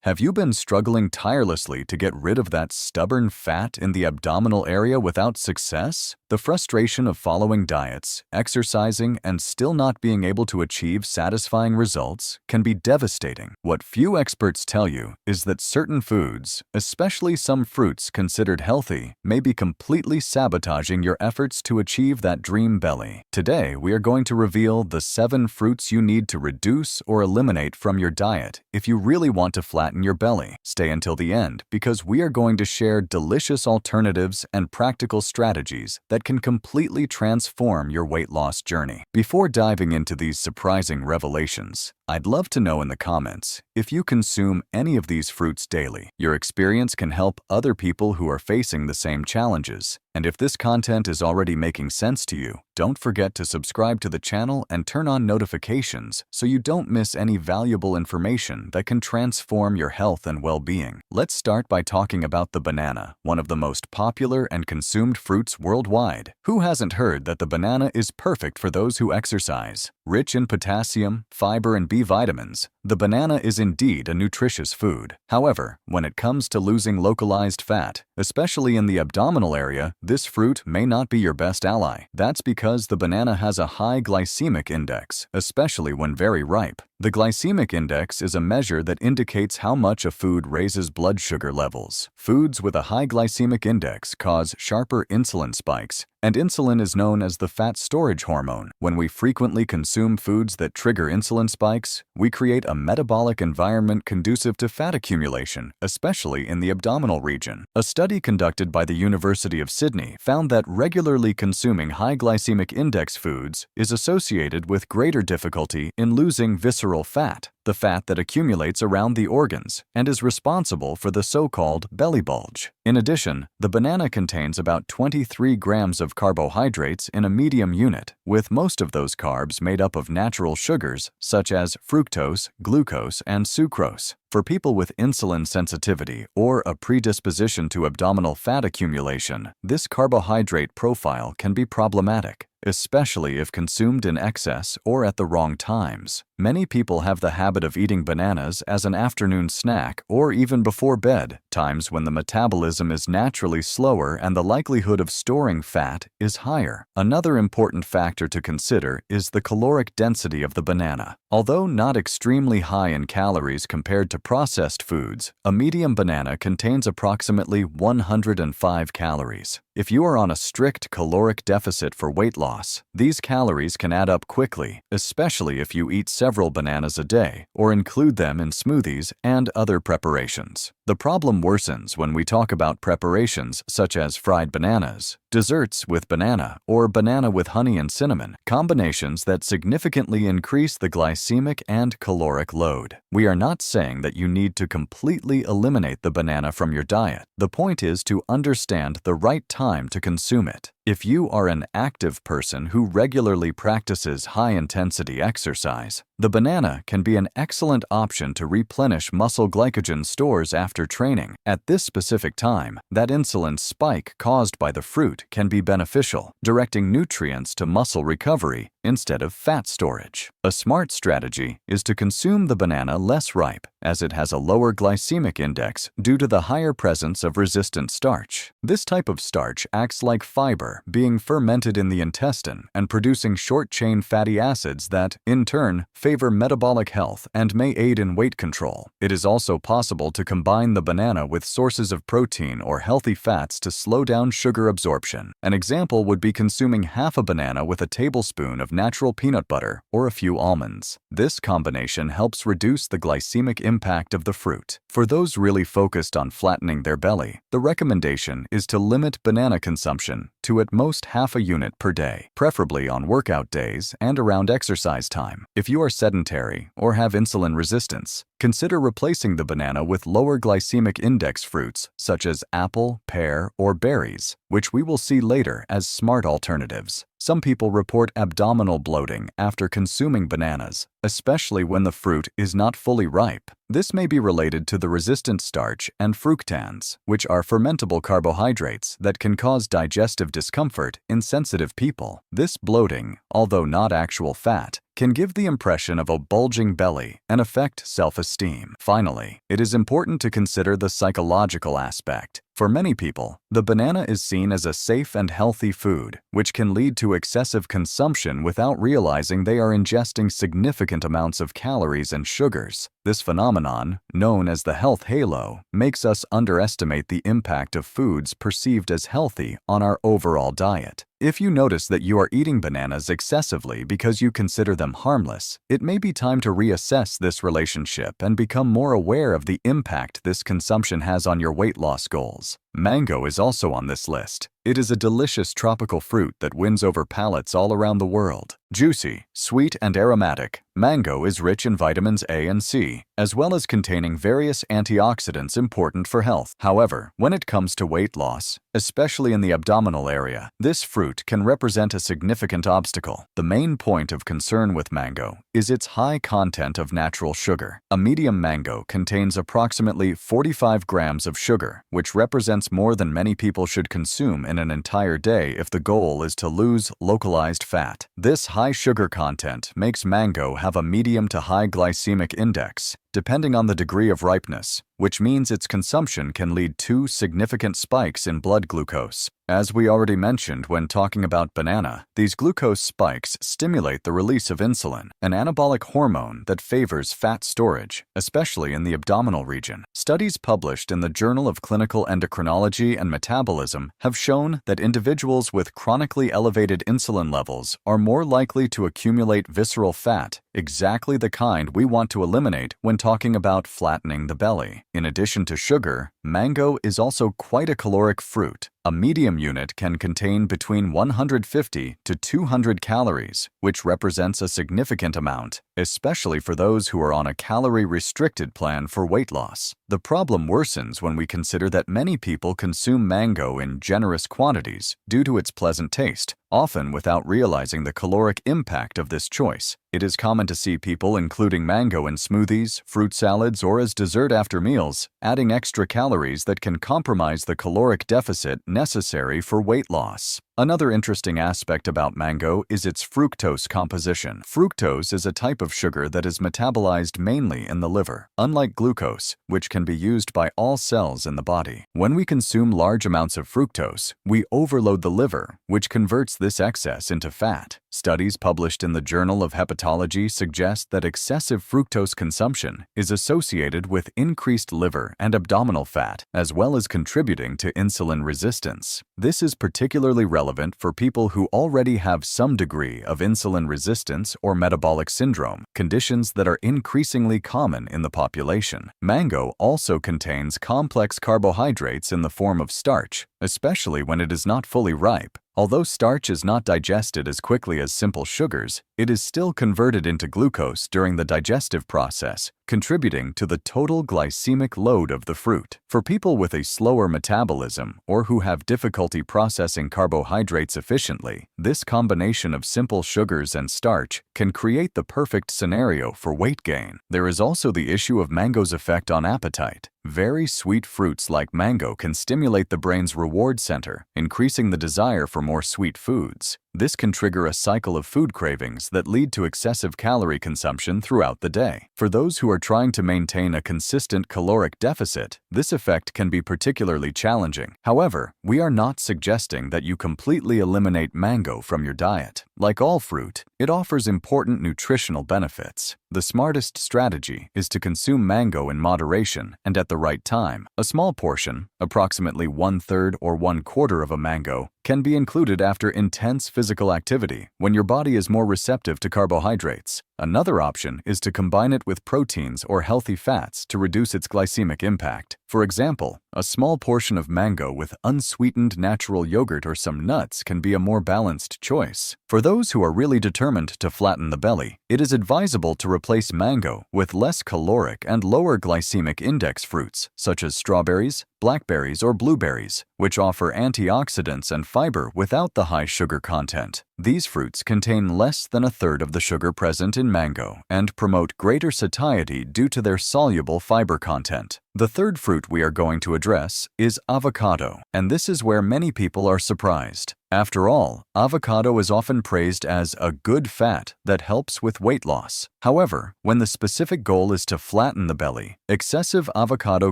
Have you been struggling tirelessly to get rid of that stubborn fat in the abdominal area without success? The frustration of following diets, exercising, and still not being able to achieve satisfying results can be devastating. What few experts tell you is that certain foods, especially some fruits considered healthy, may be completely sabotaging your efforts to achieve that dream belly. Today, we are going to reveal the 7 fruits you need to reduce or eliminate from your diet if you really want to flatten your belly. Stay until the end because we are going to share delicious alternatives and practical strategies that can completely transform your weight loss journey. Before diving into these surprising revelations, I'd love to know in the comments if you consume any of these fruits daily. Your experience can help other people who are facing the same challenges. And if this content is already making sense to you, don't forget to subscribe to the channel and turn on notifications so you don't miss any valuable information that can transform your health and well-being. Let's start by talking about the banana, one of the most popular and consumed fruits worldwide. Who hasn't heard that the banana is perfect for those who exercise? Rich in potassium, fiber, and B vitamins, the banana is indeed a nutritious food. However, when it comes to losing localized fat, especially in the abdominal area, this fruit may not be your best ally. That's because the banana has a high glycemic index, especially when very ripe. The glycemic index is a measure that indicates how much a food raises blood sugar levels. Foods with a high glycemic index cause sharper insulin spikes, and insulin is known as the fat storage hormone. When we frequently consume foods that trigger insulin spikes, we create a metabolic environment conducive to fat accumulation, especially in the abdominal region. A study conducted by the University of Sydney found that regularly consuming high glycemic index foods is associated with greater difficulty in losing visceral fat, the fat that accumulates around the organs and is responsible for the so-called belly bulge. In addition, the banana contains about 23 grams of carbohydrates in a medium unit, with most of those carbs made up of natural sugars such as fructose, glucose, and sucrose. For people with insulin sensitivity or a predisposition to abdominal fat accumulation, this carbohydrate profile can be problematic, especially if consumed in excess or at the wrong times. Many people have the habit of eating bananas as an afternoon snack or even before bed, times when the metabolism is naturally slower and the likelihood of storing fat is higher. Another important factor to consider is the caloric density of the banana. Although not extremely high in calories compared to processed foods, a medium banana contains approximately 105 calories. If you are on a strict caloric deficit for weight loss, these calories can add up quickly, especially if you eat several bananas a day or include them in smoothies and other preparations. The problem worsens when we talk about preparations such as fried bananas, desserts with banana, or banana with honey and cinnamon, combinations that significantly increase the glycemic and caloric load. We are not saying that you need to completely eliminate the banana from your diet. The point is to understand the right time to consume it. If you are an active person who regularly practices high-intensity exercise, the banana can be an excellent option to replenish muscle glycogen stores after training. At this specific time, that insulin spike caused by the fruit can be beneficial, directing nutrients to muscle recovery instead of fat storage. A smart strategy is to consume the banana less ripe, as it has a lower glycemic index due to the higher presence of resistant starch. This type of starch acts like fiber, being fermented in the intestine and producing short-chain fatty acids that, in turn, favor metabolic health and may aid in weight control. It is also possible to combine the banana with sources of protein or healthy fats to slow down sugar absorption. An example would be consuming half a banana with a tablespoon of natural peanut butter or a few almonds. This combination helps reduce the glycemic impact of the fruit. For those really focused on flattening their belly, the recommendation is to limit banana consumption to at most half a unit per day, preferably on workout days and around exercise time. If you are sedentary or have insulin resistance, consider replacing the banana with lower glycemic index fruits such as apple, pear, or berries, which we will see later as smart alternatives. Some people report abdominal bloating after consuming bananas, especially when the fruit is not fully ripe. This may be related to the resistant starch and fructans, which are fermentable carbohydrates that can cause digestive discomfort in sensitive people. This bloating, although not actual fat, can give the impression of a bulging belly and affect self-esteem. Finally, it is important to consider the psychological aspect. For many people, the banana is seen as a safe and healthy food, which can lead to excessive consumption without realizing they are ingesting significant amounts of calories and sugars. This phenomenon, known as the health halo, makes us underestimate the impact of foods perceived as healthy on our overall diet. If you notice that you are eating bananas excessively because you consider them harmless, it may be time to reassess this relationship and become more aware of the impact this consumption has on your weight loss goals. Mango is also on this list. It is a delicious tropical fruit that wins over palates all around the world. Juicy, sweet, and aromatic, mango is rich in vitamins A and C, as well as containing various antioxidants important for health. However, when it comes to weight loss, especially in the abdominal area, this fruit can represent a significant obstacle. The main point of concern with mango is its high content of natural sugar. A medium mango contains approximately 45 grams of sugar, which represents more than many people should consume in an entire day if the goal is to lose localized fat. This high sugar content makes mango have a medium to high glycemic index, depending on the degree of ripeness, which means its consumption can lead to significant spikes in blood glucose. As we already mentioned when talking about banana, these glucose spikes stimulate the release of insulin, an anabolic hormone that favors fat storage, especially in the abdominal region. Studies published in the Journal of Clinical Endocrinology and Metabolism have shown that individuals with chronically elevated insulin levels are more likely to accumulate visceral fat, exactly the kind we want to eliminate when talking about flattening the belly. In addition to sugar, mango is also quite a caloric fruit. A medium unit can contain between 150 to 200 calories, which represents a significant amount, especially for those who are on a calorie-restricted plan for weight loss. The problem worsens when we consider that many people consume mango in generous quantities due to its pleasant taste, often without realizing the caloric impact of this choice. It is common to see people including mango in smoothies, fruit salads, or as dessert after meals, adding extra calories that can compromise the caloric deficit necessary for weight loss. Another interesting aspect about mango is its fructose composition. Fructose is a type of sugar that is metabolized mainly in the liver, unlike glucose, which can be used by all cells in the body. When we consume large amounts of fructose, we overload the liver, which converts this excess into fat. Studies published in the Journal of Hepatology suggest that excessive fructose consumption is associated with increased liver and abdominal fat, as well as contributing to insulin resistance. This is particularly relevant for people who already have some degree of insulin resistance or metabolic syndrome, conditions that are increasingly common in the population. Mango also contains complex carbohydrates in the form of starch, especially when it is not fully ripe. Although starch is not digested as quickly as simple sugars, it is still converted into glucose during the digestive process, contributing to the total glycemic load of the fruit. For people with a slower metabolism or who have difficulty processing carbohydrates efficiently, this combination of simple sugars and starch can create the perfect scenario for weight gain. There is also the issue of mango's effect on appetite. Very sweet fruits like mango can stimulate the brain's reward center, increasing the desire for more sweet foods. This can trigger a cycle of food cravings that lead to excessive calorie consumption throughout the day. For those who are trying to maintain a consistent caloric deficit, this effect can be particularly challenging. However, we are not suggesting that you completely eliminate mango from your diet. Like all fruit, it offers important nutritional benefits. The smartest strategy is to consume mango in moderation and at the right time. A small portion, approximately 1/3 or 1/4 of a mango, can be included after intense physical activity when your body is more receptive to carbohydrates. Another option is to combine it with proteins or healthy fats to reduce its glycemic impact. For example, a small portion of mango with unsweetened natural yogurt or some nuts can be a more balanced choice. For those who are really determined to flatten the belly, it is advisable to replace mango with less caloric and lower glycemic index fruits, such as strawberries, blackberries, or blueberries, which offer antioxidants and fiber without the high sugar content. These fruits contain less than 1/3 of the sugar present in mango and promote greater satiety due to their soluble fiber content. The third fruit we are going to address is avocado, and this is where many people are surprised. After all, avocado is often praised as a good fat that helps with weight loss. However, when the specific goal is to flatten the belly, excessive avocado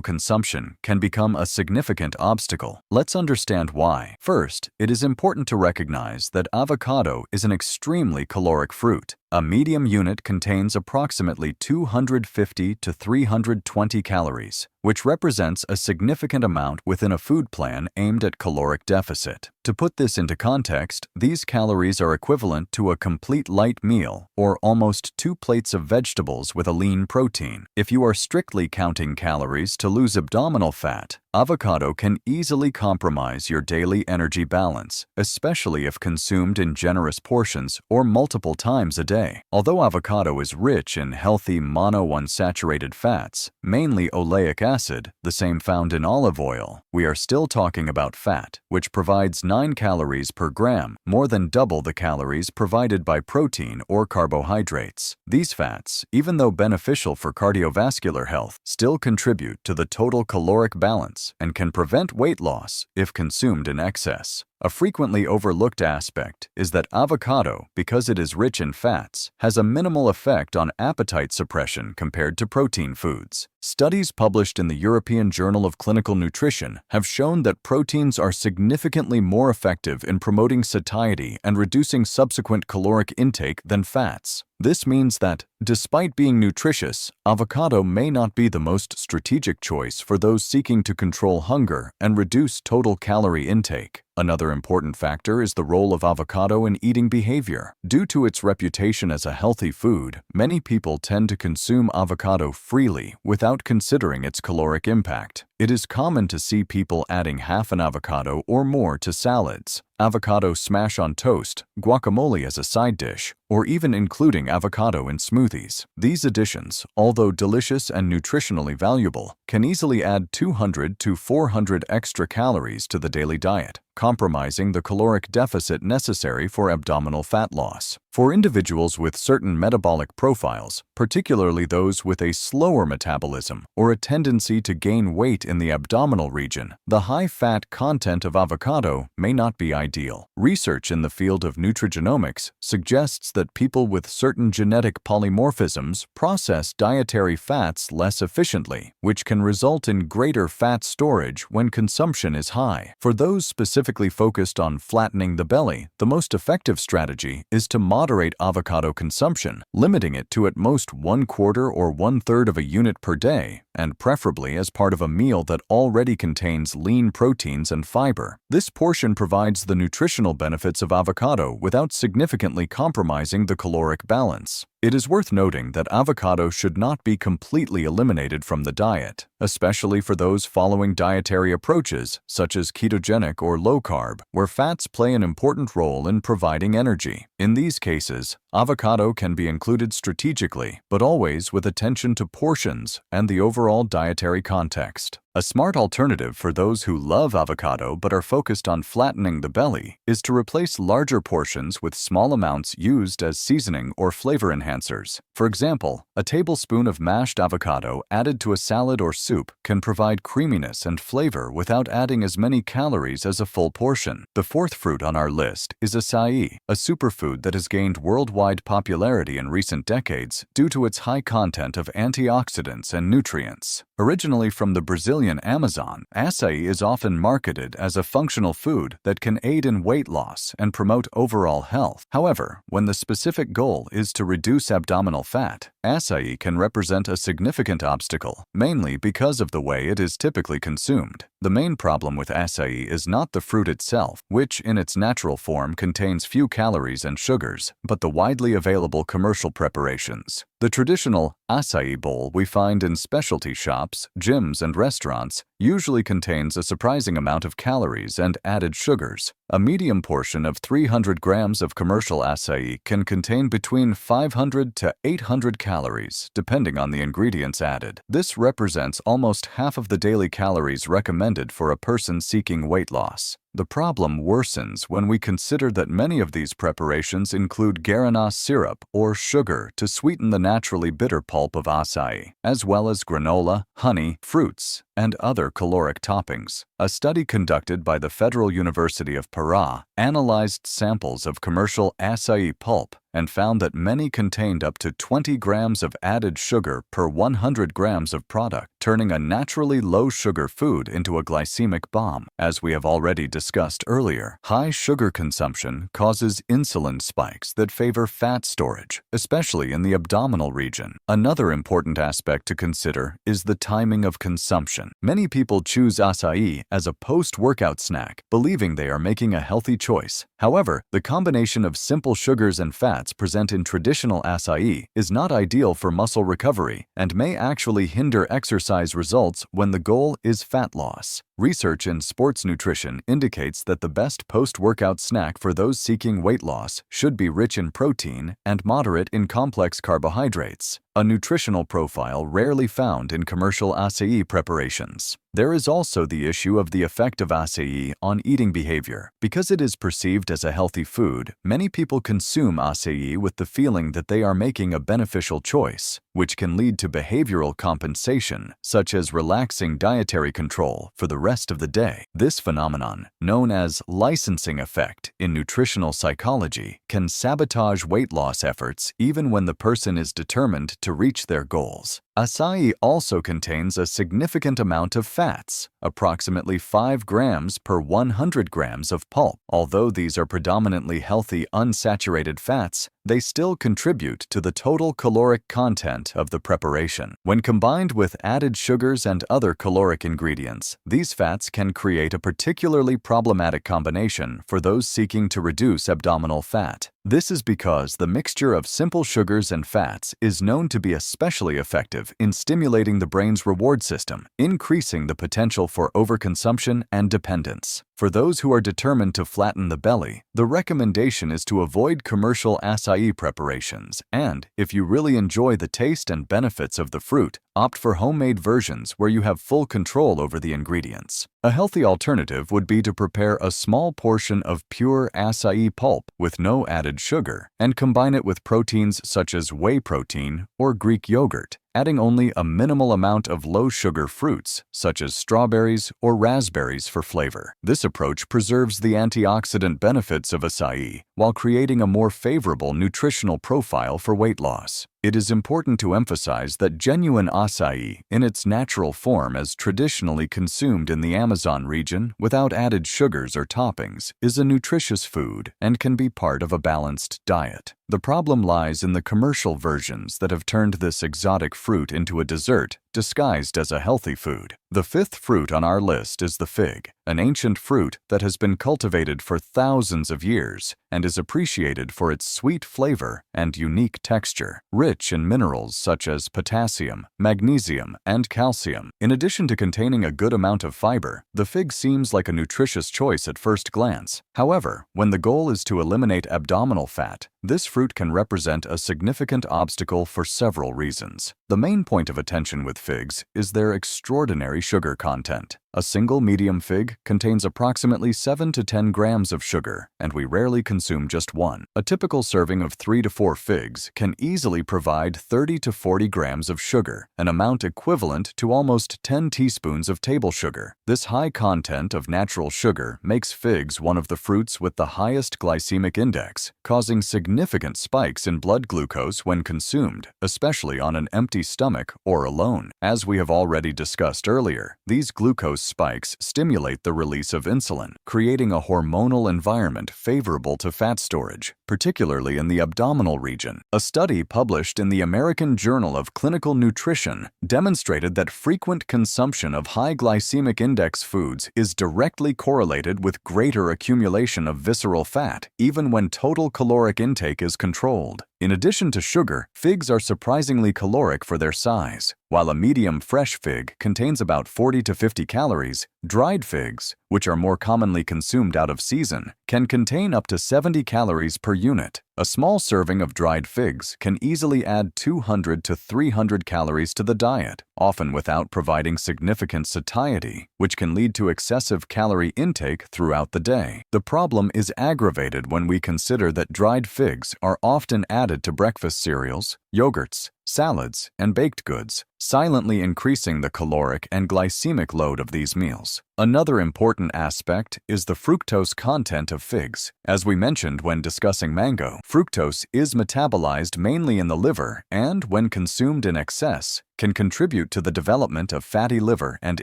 consumption can become a significant obstacle. Let's understand why. First, it is important to recognize that avocado is an extremely caloric fruit. A medium unit contains approximately 250 to 320 calories, which represents a significant amount within a food plan aimed at caloric deficit. To put this into context, these calories are equivalent to a complete light meal or almost 2 plates of vegetables with a lean protein. If you are strictly counting calories to lose abdominal fat, avocado can easily compromise your daily energy balance, especially if consumed in generous portions or multiple times a day. Although avocado is rich in healthy monounsaturated fats, mainly oleic acid, the same found in olive oil, we are still talking about fat, which provides 9 calories per gram, more than double the calories provided by protein or carbohydrates. These fats, even though beneficial for cardiovascular health, still contribute to the total caloric balance and can prevent weight loss if consumed in excess. A frequently overlooked aspect is that avocado, because it is rich in fats, has a minimal effect on appetite suppression compared to protein foods. Studies published in the European Journal of Clinical Nutrition have shown that proteins are significantly more effective in promoting satiety and reducing subsequent caloric intake than fats. This means that, despite being nutritious, avocado may not be the most strategic choice for those seeking to control hunger and reduce total calorie intake. Another important factor is the role of avocado in eating behavior. Due to its reputation as a healthy food, many people tend to consume avocado freely without considering its caloric impact. It is common to see people adding half an avocado or more to salads, avocado smash on toast, guacamole as a side dish, or even including avocado in smoothies. These additions, although delicious and nutritionally valuable, can easily add 200 to 400 extra calories to the daily diet, compromising the caloric deficit necessary for abdominal fat loss. For individuals with certain metabolic profiles, particularly those with a slower metabolism or a tendency to gain weight in the abdominal region, the high fat content of avocado may not be ideal. Research in the field of nutrigenomics suggests that people with certain genetic polymorphisms process dietary fats less efficiently, which can result in greater fat storage when consumption is high. For those specifically focused on flattening the belly, the most effective strategy is to moderate avocado consumption, limiting it to at most 1/4 or 1/3 of a unit per day, and preferably as part of a meal that already contains lean proteins and fiber. This portion provides the nutritional benefits of avocado without significantly compromising the caloric balance. It is worth noting that avocado should not be completely eliminated from the diet, especially for those following dietary approaches such as ketogenic or low carb, where fats play an important role in providing energy. In these cases, avocado can be included strategically, but always with attention to portions and the overall dietary context. A smart alternative for those who love avocado but are focused on flattening the belly is to replace larger portions with small amounts used as seasoning or flavor enhancers. For example, a tablespoon of mashed avocado added to a salad or soup can provide creaminess and flavor without adding as many calories as a full portion. The fourth fruit on our list is acai, a superfood that has gained worldwide popularity in recent decades due to its high content of antioxidants and nutrients. Originally from the Brazilian Amazon, acai is often marketed as a functional food that can aid in weight loss and promote overall health. However, when the specific goal is to reduce abdominal fat, acai can represent a significant obstacle, mainly because of the way it is typically consumed. The main problem with acai is not the fruit itself, which in its natural form contains few calories and sugars, but the widely available commercial preparations. The traditional acai bowl we find in specialty shops, gyms, and restaurants usually contains a surprising amount of calories and added sugars. A medium portion of 300 grams of commercial acai can contain between 500 to 800 calories, depending on the ingredients added. This represents almost half of the daily calories recommended for a person seeking weight loss. The problem worsens when we consider that many of these preparations include guaraná syrup or sugar to sweeten the naturally bitter pulp of acai, as well as granola, honey, fruits, and other caloric toppings. A study conducted by the Federal University of Pará analyzed samples of commercial acai pulp and found that many contained up to 20 grams of added sugar per 100 grams of product, turning a naturally low-sugar food into a glycemic bomb. As we have already discussed earlier, high sugar consumption causes insulin spikes that favor fat storage, especially in the abdominal region. Another important aspect to consider is the timing of consumption. Many people choose acai as a post-workout snack, believing they are making a healthy choice. However, the combination of simple sugars and fats present in traditional acai is not ideal for muscle recovery and may actually hinder exercise results when the goal is fat loss. Research in sports nutrition indicates that the best post-workout snack for those seeking weight loss should be rich in protein and moderate in complex carbohydrates, a nutritional profile rarely found in commercial acai preparations. There is also the issue of the effect of acai on eating behavior. Because it is perceived as a healthy food, many people consume acai with the feeling that they are making a beneficial choice, which can lead to behavioral compensation, such as relaxing dietary control for the rest of the day. This phenomenon, known as licensing effect in nutritional psychology, can sabotage weight loss efforts even when the person is determined to reach their goals. Acai also contains a significant amount of fats, approximately 5 grams per 100 grams of pulp. Although these are predominantly healthy unsaturated fats, they still contribute to the total caloric content of the preparation. When combined with added sugars and other caloric ingredients, these fats can create a particularly problematic combination for those seeking to reduce abdominal fat. This is because the mixture of simple sugars and fats is known to be especially effective in stimulating the brain's reward system, increasing the potential for overconsumption and dependence. For those who are determined to flatten the belly, the recommendation is to avoid commercial acai preparations and, if you really enjoy the taste and benefits of the fruit, opt for homemade versions where you have full control over the ingredients. A healthy alternative would be to prepare a small portion of pure acai pulp with no added sugar and combine it with proteins such as whey protein or Greek yogurt, adding only a minimal amount of low-sugar fruits such as strawberries or raspberries for flavor. This approach preserves the antioxidant benefits of acai while creating a more favorable nutritional profile for weight loss. It is important to emphasize that genuine acai, in its natural form as traditionally consumed in the Amazon region without added sugars or toppings, is a nutritious food and can be part of a balanced diet. The problem lies in the commercial versions that have turned this exotic fruit into a dessert disguised as a healthy food. The fifth fruit on our list is the fig, an ancient fruit that has been cultivated for thousands of years and is appreciated for its sweet flavor and unique texture, rich in minerals such as potassium, magnesium, and calcium. In addition to containing a good amount of fiber, the fig seems like a nutritious choice at first glance. However, when the goal is to eliminate abdominal fat, this fruit can represent a significant obstacle for several reasons. The main point of attention with figs is their extraordinary sugar content. A single medium fig contains approximately 7 to 10 grams of sugar, and we rarely consume just one. A typical serving of 3 to 4 figs can easily provide 30 to 40 grams of sugar, an amount equivalent to almost 10 teaspoons of table sugar. This high content of natural sugar makes figs one of the fruits with the highest glycemic index, causing significant spikes in blood glucose when consumed, especially on an empty stomach or alone. As we have already discussed earlier, these glucose spikes stimulate the release of insulin, creating a hormonal environment favorable to fat storage, particularly in the abdominal region. A study published in the American Journal of Clinical Nutrition demonstrated that frequent consumption of high glycemic index foods is directly correlated with greater accumulation of visceral fat, even when total caloric intake is controlled. In addition to sugar, figs are surprisingly caloric for their size. While a medium fresh fig contains about 40 to 50 calories, Dried figs, which are more commonly consumed out of season, can contain up to 70 calories per unit. A small serving of dried figs can easily add 200 to 300 calories to the diet, often without providing significant satiety, which can lead to excessive calorie intake throughout the day. The problem is aggravated when we consider that dried figs are often added to breakfast cereals, yogurts, salads, and baked goods, silently increasing the caloric and glycemic load of these meals. Another important aspect is the fructose content of figs. As we mentioned when discussing mango, fructose is metabolized mainly in the liver and, when consumed in excess, can contribute to the development of fatty liver and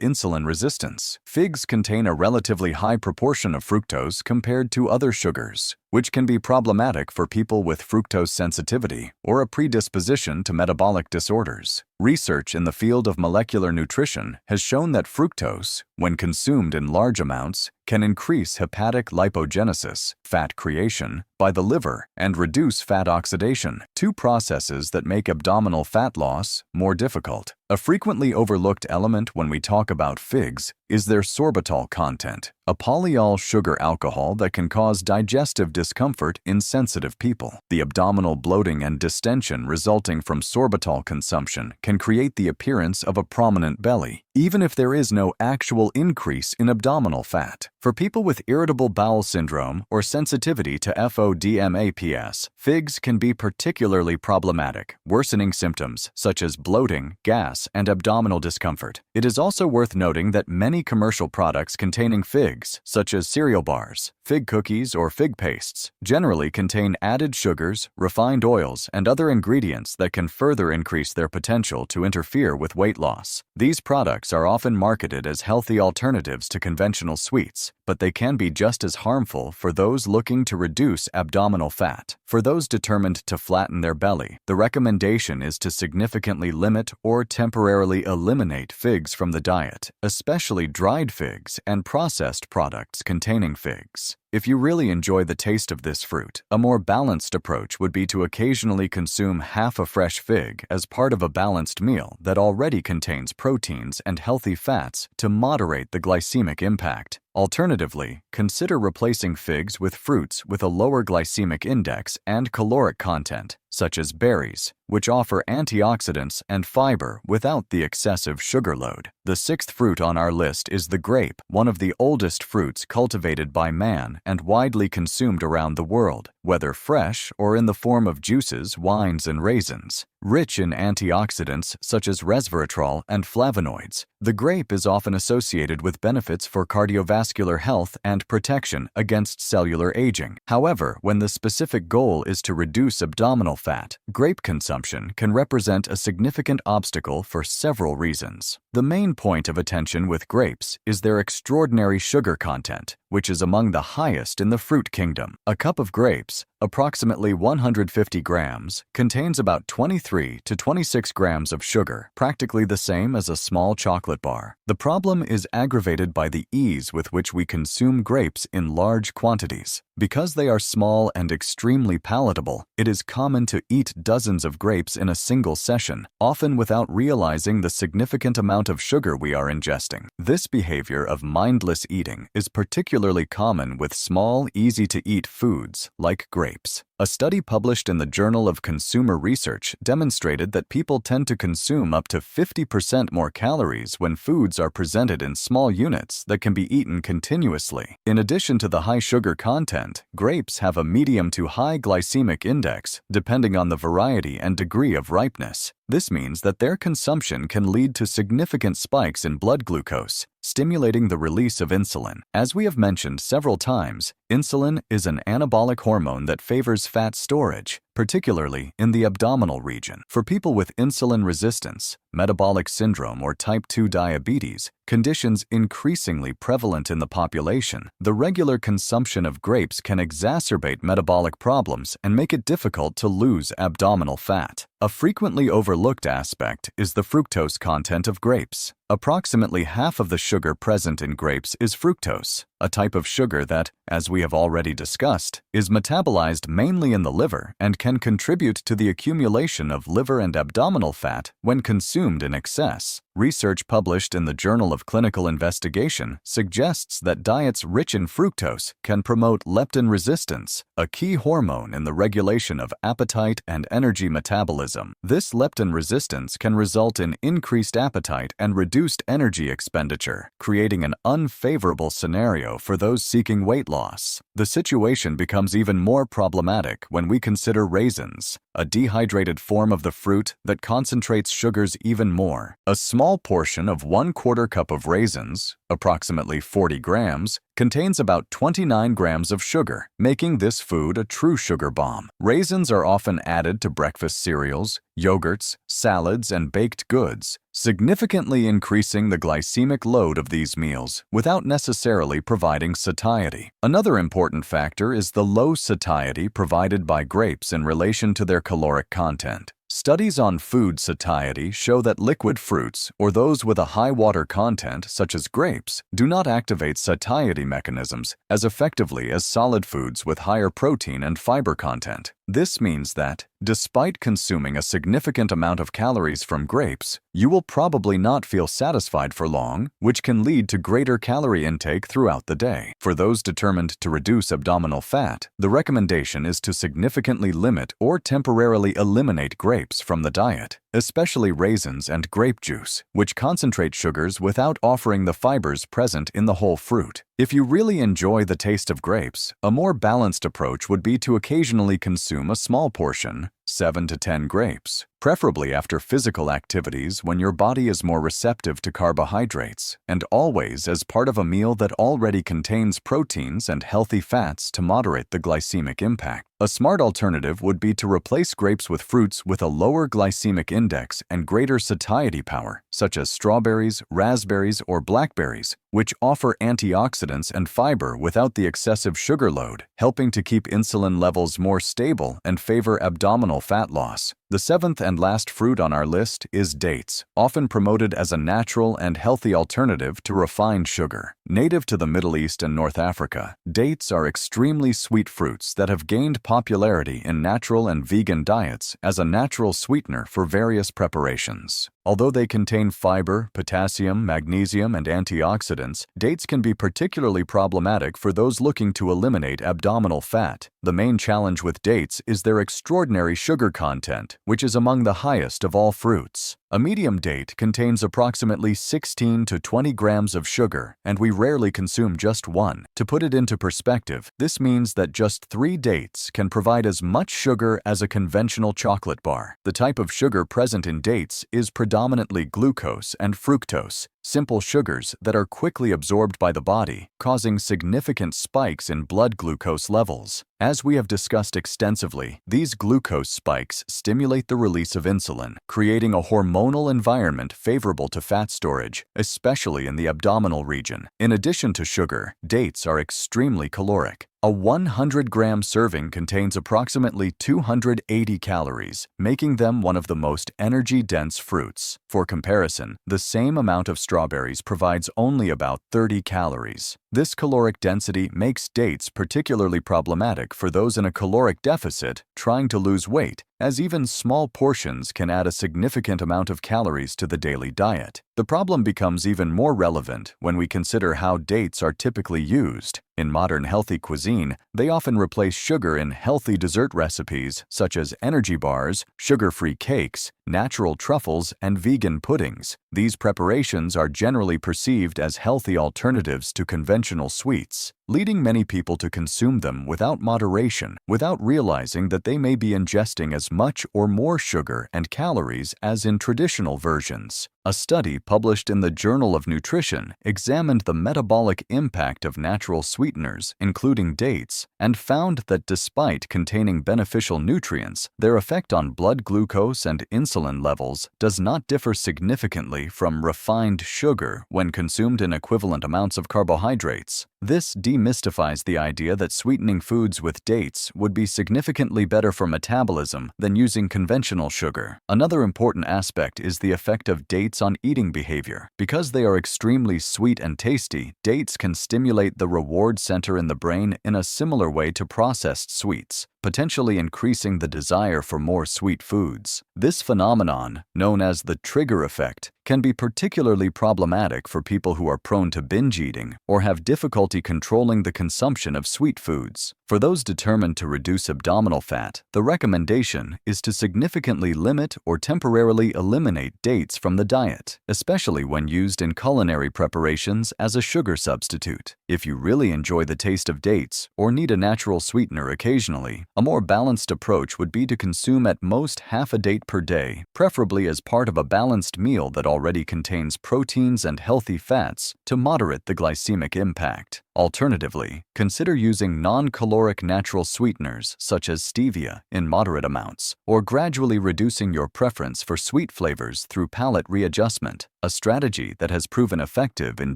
insulin resistance. Figs contain a relatively high proportion of fructose compared to other sugars, which can be problematic for people with fructose sensitivity or a predisposition to metabolic disorders. Research in the field of molecular nutrition has shown that fructose, when consumed in large amounts, can increase hepatic lipogenesis, fat creation, by the liver and reduce fat oxidation, two processes that make abdominal fat loss more difficult. A frequently overlooked element when we talk about figs is their sorbitol content, a polyol sugar alcohol that can cause digestive discomfort in sensitive people. The abdominal bloating and distension resulting from sorbitol consumption can create the appearance of a prominent belly, even if there is no actual increase in abdominal fat. For people with irritable bowel syndrome or sensitivity to FODMAPs, figs can be particularly problematic, worsening symptoms such as bloating, gas, and abdominal discomfort. It is also worth noting that many commercial products containing figs, such as cereal bars, fig cookies, or fig pastes, generally contain added sugars, refined oils, and other ingredients that can further increase their potential to interfere with weight loss. These products are often marketed as healthy alternatives to conventional sweets, but they can be just as harmful for those looking to reduce abdominal fat. For those determined to flatten their belly, the recommendation is to significantly limit or temporarily eliminate figs from the diet, especially dried figs and processed products containing figs. If you really enjoy the taste of this fruit, a more balanced approach would be to occasionally consume half a fresh fig as part of a balanced meal that already contains proteins and healthy fats to moderate the glycemic impact. Alternatively, consider replacing figs with fruits with a lower glycemic index and caloric content, such as berries, which offer antioxidants and fiber without the excessive sugar load. The sixth fruit on our list is the grape, one of the oldest fruits cultivated by man and widely consumed around the world, whether fresh or in the form of juices, wines, and raisins. Rich in antioxidants such as resveratrol and flavonoids, the grape is often associated with benefits for cardiovascular health and protection against cellular aging. However, when the specific goal is to reduce abdominal fat, grape consumption can represent a significant obstacle for several reasons. The main point of attention with grapes is their extraordinary sugar content, which is among the highest in the fruit kingdom. A cup of grapes, approximately 150 grams, contains about 23 to 26 grams of sugar, practically the same as a small chocolate bar. The problem is aggravated by the ease with which we consume grapes in large quantities. Because they are small and extremely palatable, it is common to eat dozens of grapes in a single session, often without realizing the significant amount of sugar we are ingesting. This behavior of mindless eating is particularly common with small, easy-to-eat foods like grapes. A study published in the Journal of Consumer Research demonstrated that people tend to consume up to 50% more calories when foods are presented in small units that can be eaten continuously. In addition to the high sugar content, grapes have a medium to high glycemic index, depending on the variety and degree of ripeness. This means that their consumption can lead to significant spikes in blood glucose, stimulating the release of insulin. As we have mentioned several times, insulin is an anabolic hormone that favors fat storage, particularly in the abdominal region. For people with insulin resistance, metabolic syndrome, or type 2 diabetes, conditions increasingly prevalent in the population, the regular consumption of grapes can exacerbate metabolic problems and make it difficult to lose abdominal fat. A frequently overlooked aspect is the fructose content of grapes. Approximately half of the sugar present in grapes is fructose, a type of sugar that, as we have already discussed, is metabolized mainly in the liver and can contribute to the accumulation of liver and abdominal fat when consumed in excess. Research published in the Journal of Clinical Investigation suggests that diets rich in fructose can promote leptin resistance, a key hormone in the regulation of appetite and energy metabolism. This leptin resistance can result in increased appetite and reduced energy expenditure, creating an unfavorable scenario for those seeking weight loss. The situation becomes even more problematic when we consider raisins, a dehydrated form of the fruit that concentrates sugars even more. A small portion of 1/4 cup of raisins, approximately 40 grams, contains about 29 grams of sugar, making this food a true sugar bomb. Raisins are often added to breakfast cereals, yogurts, salads, and baked goods, significantly increasing the glycemic load of these meals without necessarily providing satiety. Another important factor is the low satiety provided by grapes in relation to their caloric content. Studies on food satiety show that liquid fruits, or those with a high water content such as grapes, do not activate satiety mechanisms as effectively as solid foods with higher protein and fiber content. This means that, despite consuming a significant amount of calories from grapes, you will probably not feel satisfied for long, which can lead to greater calorie intake throughout the day. For those determined to reduce abdominal fat, the recommendation is to significantly limit or temporarily eliminate grapes from the diet, especially raisins and grape juice, which concentrate sugars without offering the fibers present in the whole fruit. If you really enjoy the taste of grapes, a more balanced approach would be to occasionally consume a small portion, 7 to 10 grapes, preferably after physical activities when your body is more receptive to carbohydrates, and always as part of a meal that already contains proteins and healthy fats to moderate the glycemic impact. A smart alternative would be to replace grapes with fruits with a lower glycemic index and greater satiety power, such as strawberries, raspberries, or blackberries, which offer antioxidants and fiber without the excessive sugar load, helping to keep insulin levels more stable and favor abdominal fat loss. The seventh and last fruit on our list is dates, often promoted as a natural and healthy alternative to refined sugar. Native to the Middle East and North Africa, dates are extremely sweet fruits that have gained popularity in natural and vegan diets as a natural sweetener for various preparations. Although they contain fiber, potassium, magnesium, and antioxidants, dates can be particularly problematic for those looking to eliminate abdominal fat. The main challenge with dates is their extraordinary sugar content, which is among the highest of all fruits. A medium date contains approximately 16 to 20 grams of sugar, and we rarely consume just one. To put it into perspective, this means that just 3 dates can provide as much sugar as a conventional chocolate bar. The type of sugar present in dates is predominantly glucose and fructose, simple sugars that are quickly absorbed by the body, causing significant spikes in blood glucose levels. As we have discussed extensively, these glucose spikes stimulate the release of insulin, creating a hormonal environment favorable to fat storage, especially in the abdominal region. In addition to sugar, dates are extremely caloric. A 100-gram serving contains approximately 280 calories, making them one of the most energy-dense fruits. For comparison, the same amount of strawberries provides only about 30 calories. This caloric density makes dates particularly problematic for those in a caloric deficit trying to lose weight, as even small portions can add a significant amount of calories to the daily diet. The problem becomes even more relevant when we consider how dates are typically used. In modern healthy cuisine, they often replace sugar in healthy dessert recipes such as energy bars, sugar-free cakes, natural truffles, and vegan puddings. These preparations are generally perceived as healthy alternatives to conventional sweets, leading many people to consume them without moderation, without realizing that they may be ingesting as much or more sugar and calories as in traditional versions. A study published in the Journal of Nutrition examined the metabolic impact of natural sweeteners, including dates, and found that despite containing beneficial nutrients, their effect on blood glucose and insulin levels does not differ significantly from refined sugar when consumed in equivalent amounts of carbohydrates. This demystifies the idea that sweetening foods with dates would be significantly better for metabolism than using conventional sugar. Another important aspect is the effect of dates on eating behavior. Because they are extremely sweet and tasty, dates can stimulate the reward center in the brain in a similar way to processed sweets, potentially increasing the desire for more sweet foods. This phenomenon, known as the trigger effect, can be particularly problematic for people who are prone to binge eating or have difficulty controlling the consumption of sweet foods. For those determined to reduce abdominal fat, the recommendation is to significantly limit or temporarily eliminate dates from the diet, especially when used in culinary preparations as a sugar substitute. If you really enjoy the taste of dates or need a natural sweetener occasionally, a more balanced approach would be to consume at most half a date per day, preferably as part of a balanced meal that already contains proteins and healthy fats to moderate the glycemic impact. Alternatively, consider using non-caloric natural sweeteners such as stevia in moderate amounts, or gradually reducing your preference for sweet flavors through palate readjustment, a strategy that has proven effective in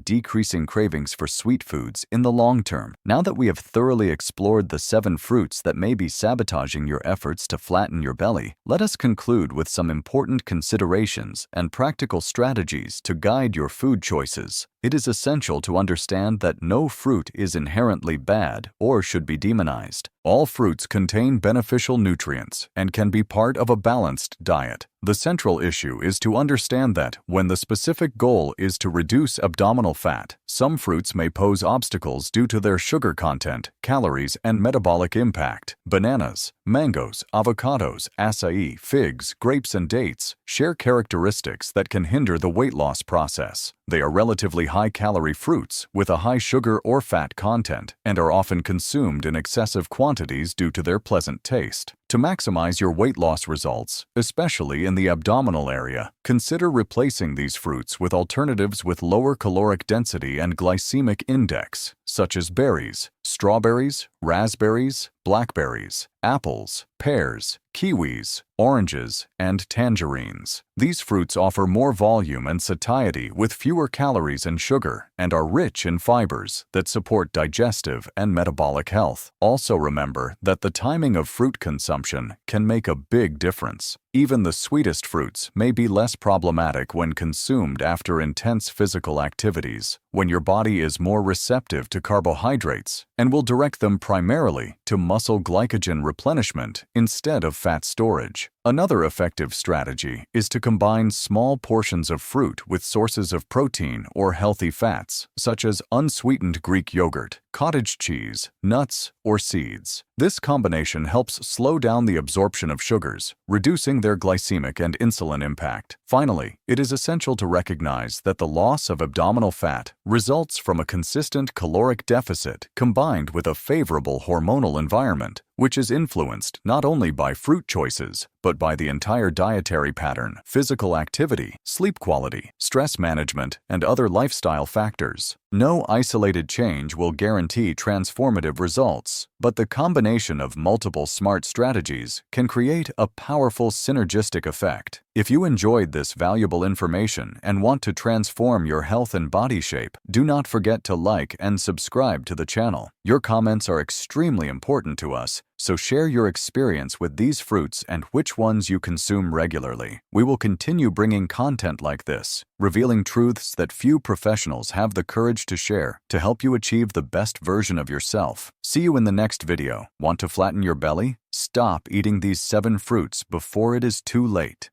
decreasing cravings for sweet foods in the long term. Now that we have thoroughly explored the 7 fruits that may be sabotaging your efforts to flatten your belly, let us conclude with some important considerations and practical strategies to guide your food choices. It is essential to understand that no fruit is inherently bad or should be demonized. All fruits contain beneficial nutrients and can be part of a balanced diet. The central issue is to understand that when the specific goal is to reduce abdominal fat, some fruits may pose obstacles due to their sugar content, calories, and metabolic impact. Bananas, mangoes, avocados, acai, figs, grapes, and dates share characteristics that can hinder the weight loss process. They are relatively high-calorie fruits with a high sugar or fat content and are often consumed in excessive quantities due to their pleasant taste. To maximize your weight loss results, especially in the abdominal area, consider replacing these fruits with alternatives with lower caloric density and glycemic index, such as berries, strawberries, raspberries, blackberries, apples, pears, kiwis, oranges, and tangerines. These fruits offer more volume and satiety with fewer calories and sugar and are rich in fibers that support digestive and metabolic health. Also remember that the timing of fruit consumption can make a big difference. Even the sweetest fruits may be less problematic when consumed after intense physical activities, when your body is more receptive to carbohydrates and will direct them primarily to muscle glycogen replenishment instead of fat storage. Another effective strategy is to combine small portions of fruit with sources of protein or healthy fats, such as unsweetened Greek yogurt, cottage cheese, nuts, or seeds. This combination helps slow down the absorption of sugars, reducing their glycemic and insulin impact. Finally, it is essential to recognize that the loss of abdominal fat results from a consistent caloric deficit combined with a favorable hormonal environment, which is influenced not only by fruit choices, but by the entire dietary pattern, physical activity, sleep quality, stress management, and other lifestyle factors. No isolated change will guarantee transformative results, but the combination of multiple smart strategies can create a powerful synergistic effect. If you enjoyed this valuable information and want to transform your health and body shape, do not forget to like and subscribe to the channel. Your comments are extremely important to us, so share your experience with these fruits and which ones you consume regularly. We will continue bringing content like this, revealing truths that few professionals have the courage to share to help you achieve the best version of yourself. See you in the next video. Want to flatten your belly? Stop eating these 7 fruits before it is too late.